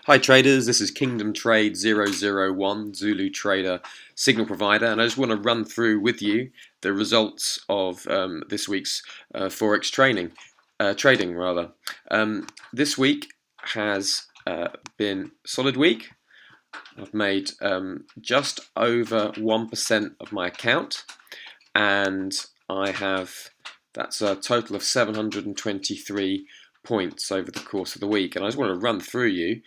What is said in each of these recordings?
Hi traders, this is Kingdom Trade 001 Zulu Trader signal provider, and I just want to run through with you the results of this week's Forex trading rather. This week has been a solid week. I've made just over 1% of my account, and that's a total of 723 points over the course of the week, and I just want to run through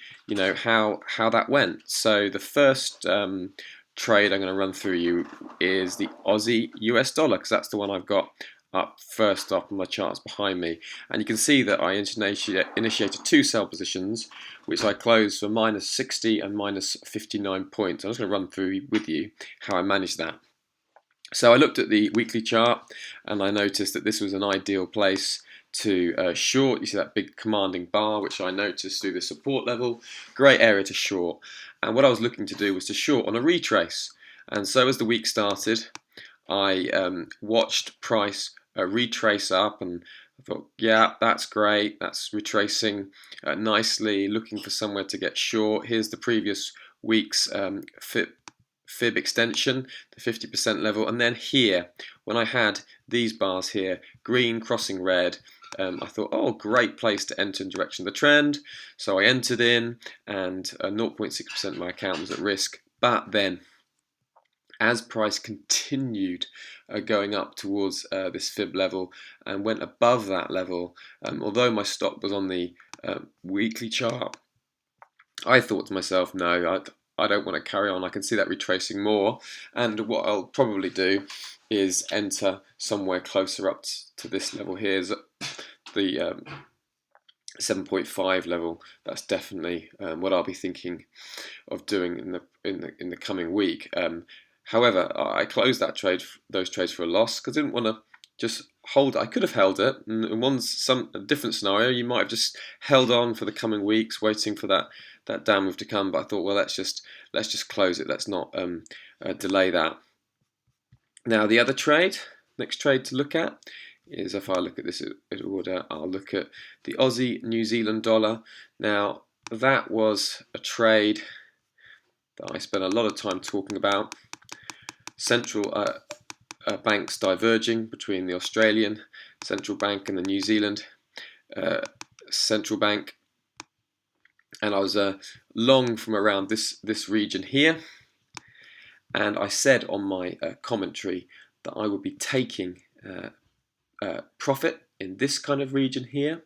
how that went. So the first trade I'm going to run through you is the Aussie US dollar, because that's the one I've got up first up on my charts behind me, and you can see that I initiated two sell positions which I closed for minus 60 and minus 59 points. I'm just going to run through with you how I managed that. So I looked at the weekly chart and I noticed that this was an ideal place to short. You see that big commanding bar, which I noticed through the support level. Great area to short. And what I was looking to do was to short on a retrace. And so as the week started, I watched price retrace up, and I thought, yeah, that's great. That's retracing nicely, looking for somewhere to get short. Here's the previous week's fib extension, the 50% level, and then here, when I had these bars here, green crossing red, I thought, oh, great place to enter in direction of the trend. So I entered in, and 0.6% of my account was at risk. But then, as price continued going up towards this fib level and went above that level, although my stop was on the weekly chart, I thought to myself, no, I don't want to carry on. I can see that retracing more, and what I'll probably do is enter somewhere closer up to this level here, is the 7.5 level. That's definitely what I'll be thinking of doing in the coming week. However, I closed those trades for a loss because I didn't want to just hold it. I could have held it. In a different scenario, you might have just held on for the coming weeks, waiting for that down move to come. But I thought, well, let's just close it. Let's not delay that. Now, the other next trade to look at is, if I look at this in order, I'll look at the Aussie New Zealand dollar. Now, that was a trade that I spent a lot of time talking about. Central banks diverging between the Australian central bank and the New Zealand central bank, and I was long from around this region here, and I said on my commentary that I would be taking profit in this kind of region here,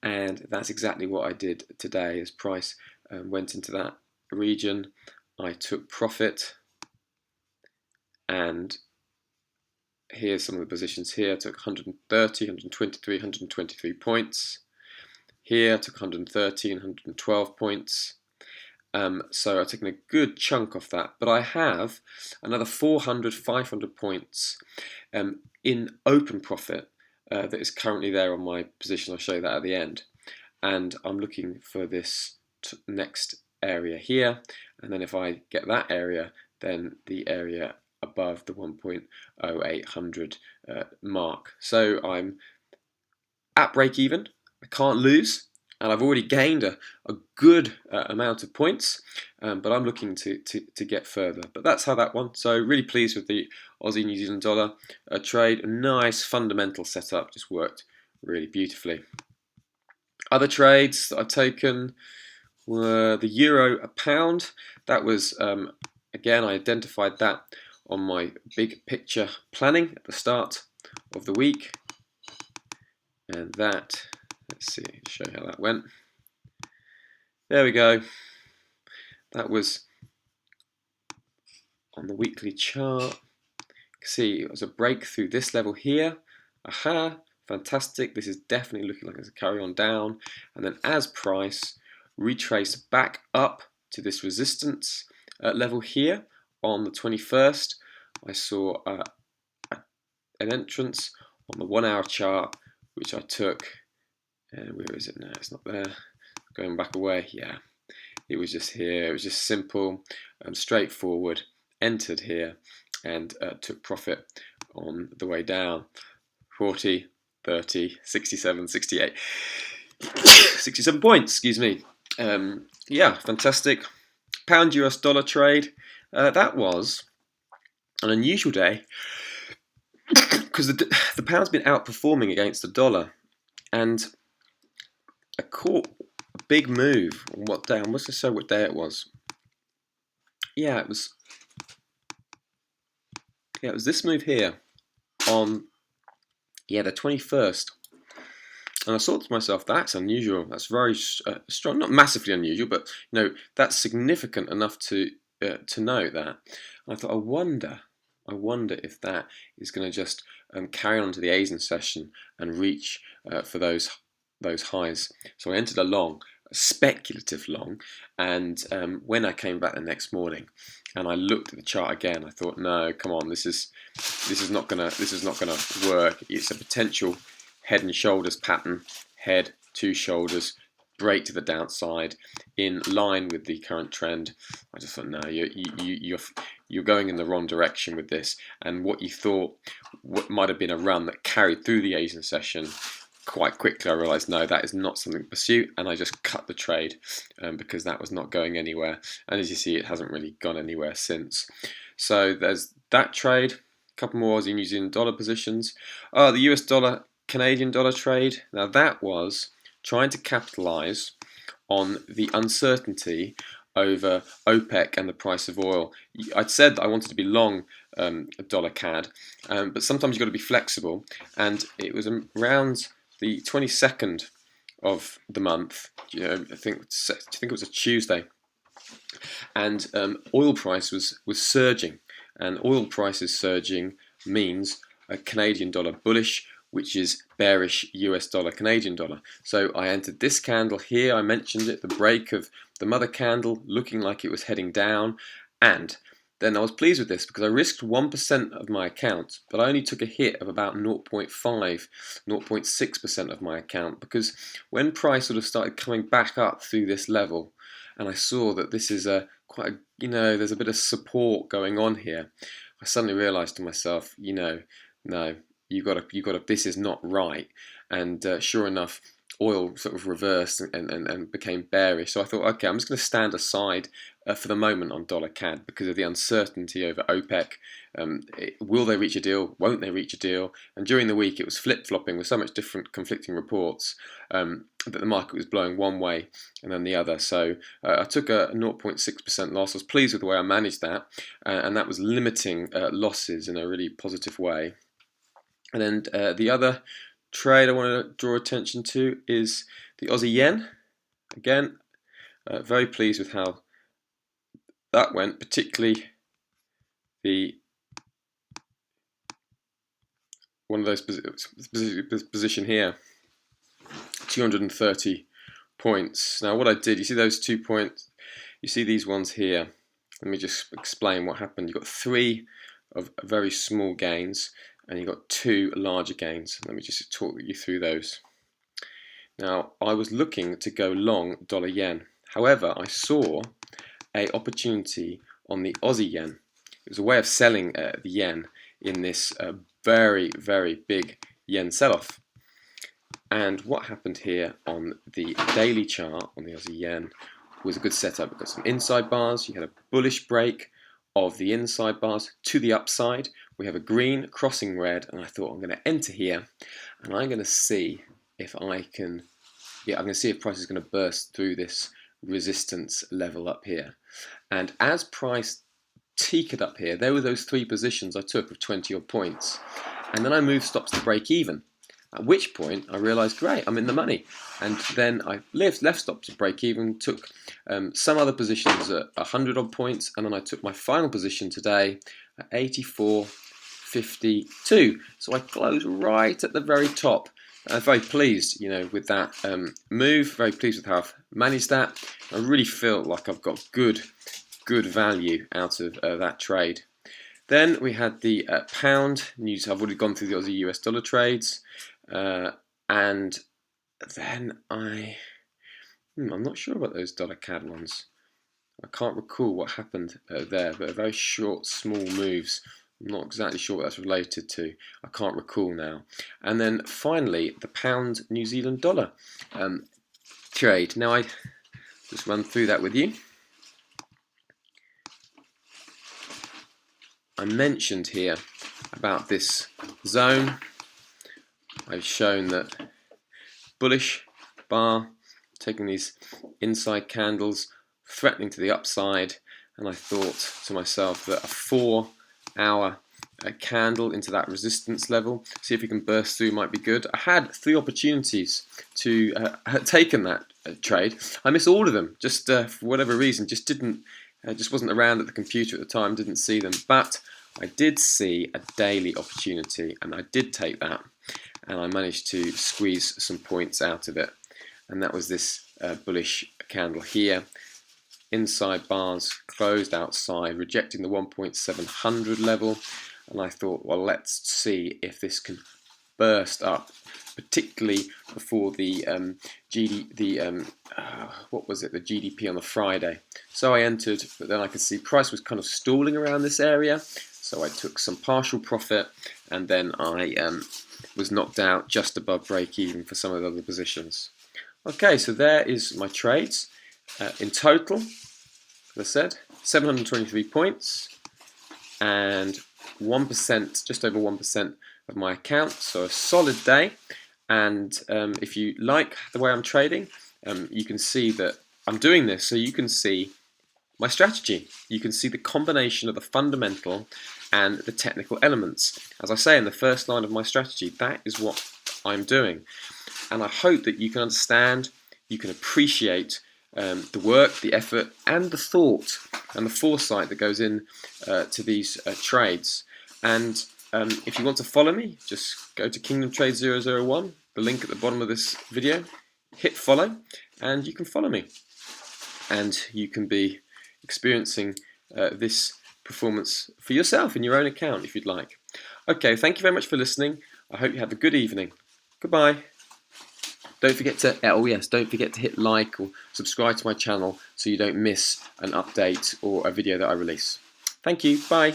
and that's exactly what I did today. As price went into that region, I took profit, and here's some of the positions here. I took 130, 123, 123 points. Here I took 113, 112 points. So I've taken a good chunk off that, but I have another 400, 500 points in open profit that is currently there on my position. I'll show you that at the end. And I'm looking for this next area here, and then if I get that area, then the area above the 1.0800 mark. So I'm at break even. I can't lose, and I've already gained a good amount of points, but I'm looking to get further. But that's how that one. So really pleased with the Aussie New Zealand dollar trade. A nice fundamental setup, just worked really beautifully. Other trades that I've taken were the euro a pound. That was again, I identified that on my big picture planning at the start of the week, and that, let's see, show you how that went. There we go. That was on the weekly chart. You can see it was a break through this level here. Aha, fantastic. This is definitely looking like it's a carry on down, and then as price retrace back up to this resistance level here on the 21st, I saw an entrance on the 1 hour chart, which I took. Where is it now? It's not there. Going back away. Yeah, it was just here. It was just simple, straightforward. Entered here and took profit on the way down. 40, 30, 67, 68, 67 points. Excuse me. Yeah, fantastic. Pound US dollar trade. That was an unusual day because the pound's been outperforming against the dollar, and I caught a big move on what day. I must have said what day it was. Yeah, it was. Yeah, it was this move here on the 21st. And I thought to myself, that's unusual. That's very strong, not massively unusual, but that's significant enough to note that. And I thought, I wonder if that is going to just carry on to the Asian session and reach for those highs. So I entered a long, a speculative long, and when I came back the next morning and I looked at the chart again, I thought, no, come on, this is not gonna work. It's a potential head and shoulders pattern, head, two shoulders, break to the downside, in line with the current trend. I just thought, no, you're going in the wrong direction with this. And what you thought what might have been a run that carried through the Asian session, quite quickly I realised, no, that is not something to pursue, and I just cut the trade because that was not going anywhere. And as you see, it hasn't really gone anywhere since. So there's that trade. A couple more Aussie New Zealand dollar positions. The US dollar Canadian dollar trade. Now that was trying to capitalise on the uncertainty over OPEC and the price of oil. I'd said that I wanted to be long dollar CAD, but sometimes you've got to be flexible, and it was around the 22nd of the month. I think it was a Tuesday, and oil price was surging, and oil prices surging means a Canadian dollar bullish, which is bearish US dollar Canadian dollar. So I entered this candle here. I mentioned it, the break of the mother candle looking like it was heading down, and then I was pleased with this because I risked 1% of my account, but I only took a hit of about 0.5, 0.6% of my account, because when price sort of started coming back up through this level, and I saw that this is there's a bit of support going on here, I suddenly realised to myself, no, you got to, this is not right. And sure enough, oil sort of reversed and became bearish. So I thought, okay, I'm just going to stand aside for the moment on dollar CAD because of the uncertainty over OPEC. Will they reach a deal? Won't they reach a deal? And during the week, it was flip-flopping with so much different conflicting reports that the market was blowing one way and then the other. So I took a 0.6% loss. I was pleased with the way I managed that, and that was limiting losses in a really positive way. And then the other trade I want to draw attention to is the Aussie yen. Again, very pleased with how that went, particularly the one of those position here, 230 points. Now what I did, you see those 2 points, you see these ones here. Let me just explain what happened. You've got 3 of very small gains, and you've got 2 larger gains. Let me just talk you through those. Now, I was looking to go long dollar yen. However, I saw an opportunity on the Aussie yen. It was a way of selling the yen in this very, very big yen sell-off. And what happened here on the daily chart on the Aussie yen was a good setup. We've got some inside bars. You had a bullish break of the inside bars to the upside. We have a green crossing red, and I thought I'm going to enter here, and I'm going to see if I can, I'm going to see if price is going to burst through this resistance level up here. And as price teaked up here, there were those 3 positions I took of 20 odd points, and then I moved stops to break even. At which point I realised, great, I'm in the money. And then I left stops to break even, took some other positions at 100 odd points, and then I took my final position today at 84.52. So I closed right at the very top. I'm very pleased, with that move. Very pleased with how I've managed that. I really feel like I've got good value out of that trade. Then we had the pound news. I've already gone through the Aussie US dollar trades. And then I'm not sure about those dollar CAD ones. I can't recall what happened there, but very short, small moves. I'm not exactly sure what that's related to. I can't recall now. And then finally, the pound New Zealand dollar trade. Now, just run through that with you. I mentioned here about this zone. I've shown that bullish bar, taking these inside candles, threatening to the upside, and I thought to myself that a 4-hour candle into that resistance level, see if we can burst through, might be good. I had 3 opportunities to taken that trade. I missed all of them, just for whatever reason, just wasn't around at the computer at the time, didn't see them. But I did see a daily opportunity, and I did take that, and I managed to squeeze some points out of it. And that was this bullish candle here. Inside bars closed outside, rejecting the 1.700 level, and I thought, well, let's see if this can burst up, particularly before the what was it, the GDP on the Friday. So I entered, but then I could see price was kind of stalling around this area, so I took some partial profit, and then I was knocked out just above break even for some of the other positions. Okay, so there is my trades. In total, as I said, 723 points and 1%, just over 1% of my account, so a solid day. And if you like the way I'm trading, you can see that I'm doing this so you can see my strategy. You can see the combination of the fundamental and the technical elements. As I say in the first line of my strategy, that is what I'm doing. And I hope that you can understand, you can appreciate the work, the effort, and the thought and the foresight that goes in to these trades. And if you want to follow me, just go to Kingdom Trade 001, the link at the bottom of this video, hit follow, and you can follow me. And you can be experiencing this performance for yourself in your own account if you'd like. Okay, thank you very much for listening. I hope you have a good evening. Goodbye. Don't forget to hit like or subscribe to my channel so you don't miss an update or a video that I release. Thank you. Bye.